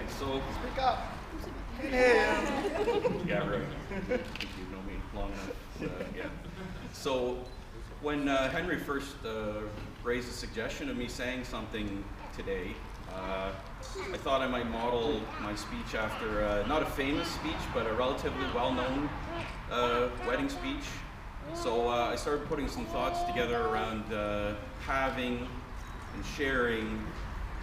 so Speak up. yeah, right. You know me long enough. Yeah. So when Henry first raised the suggestion of me saying something today, I thought I might model my speech after not a famous speech, but a relatively well-known wedding speech. So I started putting some thoughts together around having and sharing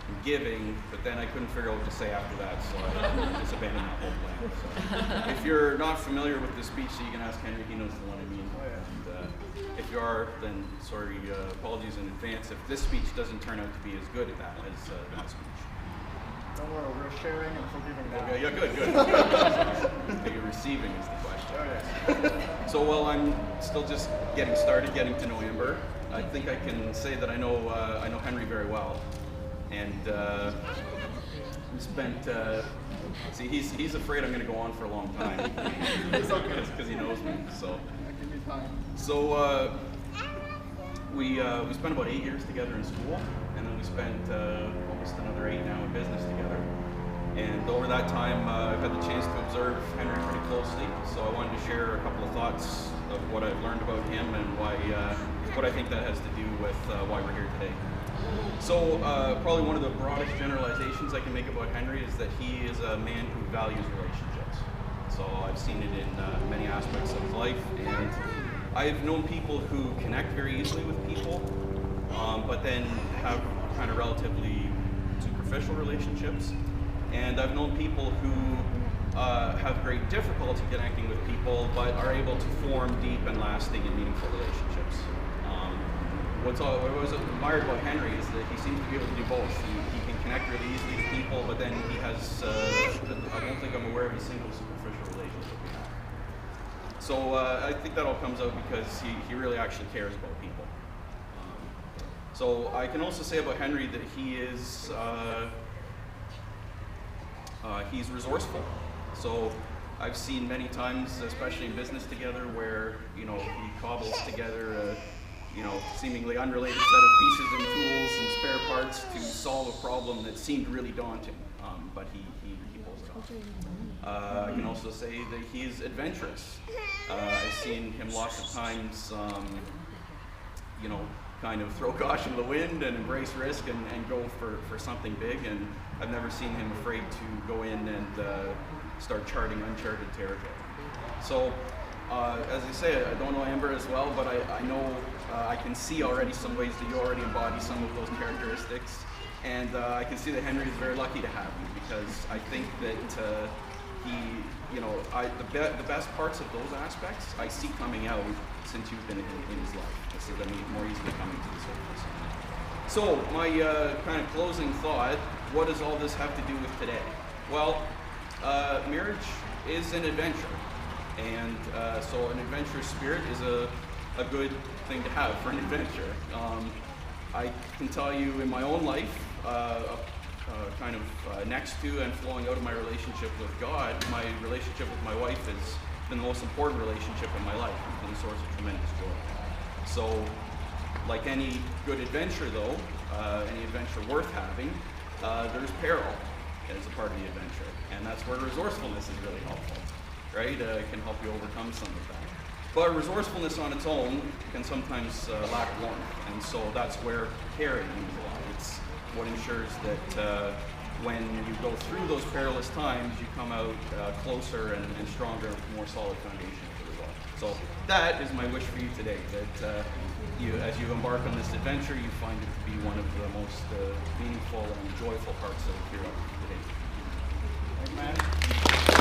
and giving, but then I couldn't figure out what to say after that, so I just abandoned that whole plan. So if you're not familiar with the speech, so you can ask Henry, he knows the one I mean. And if you are, then sorry, apologies in advance if this speech doesn't turn out to be as good at that as that speech. Don't worry, we're sharing and forgiving now. Okay, yeah, good. Are you receiving is the question. Oh, yes. So while I'm still just getting started, getting to know Amber, I think I can say that I know Henry very well. And we spent, see, he's afraid I'm going to go on for a long time. Because he knows me, so. Give me time. So we spent about 8 years together in school, and then we spent almost another 8 now in business together. And over that time, I've had the chance to observe Henry pretty closely, so I wanted to share a couple of thoughts of what I've learned about him and why, what I think that has to do with why we're here today. So probably one of the broadest generalizations I can make about Henry is that he is a man who values relationships. So I've seen it in many aspects of his life, and I've known people who connect very easily with people, but then have kind of relatively superficial relationships. And I've known people who have great difficulty connecting with people, but are able to form deep and lasting and meaningful relationships. What I was admired about Henry is that he seems to be able to do both. He can connect really easily to people, but then he has, I don't think I'm aware of a single superficial relationship we have. So I think that all comes out because he really actually cares about people. So I can also say about Henry that he is, he's resourceful. So I've seen many times, especially in business together, where, you know, he cobbles together a, you know, seemingly unrelated set of pieces and tools and spare parts to solve a problem that seemed really daunting, but he pulls it off. I can also say that he is adventurous. I've seen him lots of times, you know, kind of throw caution to the wind and embrace risk and go for something big, and I've never seen him afraid to go in and start charting uncharted territory. So, as I say, I don't know Amber as well, but I know I can see already some ways that you already embody some of those characteristics, and I can see that Henry is very lucky to have you, because I think that he, you know, the best parts of those aspects I see coming out since you've been in his life. This is, I mean, more easily coming to the surface. So my kind of closing thought: what does all this have to do with today? Well, marriage is an adventure. And so an adventurous spirit is a good thing to have for an adventure. I can tell you in my own life, kind of next to and flowing out of my relationship with God, my relationship with my wife has been the most important relationship in my life. It's been a source of tremendous joy. So, like any good adventure though, any adventure worth having, there's peril as a part of the adventure. And that's where resourcefulness is really helpful. Right? Can help you overcome some of that. But resourcefulness on its own can sometimes lack warmth, and so that's where caring comes along. It's what ensures that when you go through those perilous times, you come out closer and stronger, with a more solid foundation as a result. So that is my wish for you today, that as you embark on this adventure, you find it to be one of the most meaningful and joyful parts of your life today. Amen.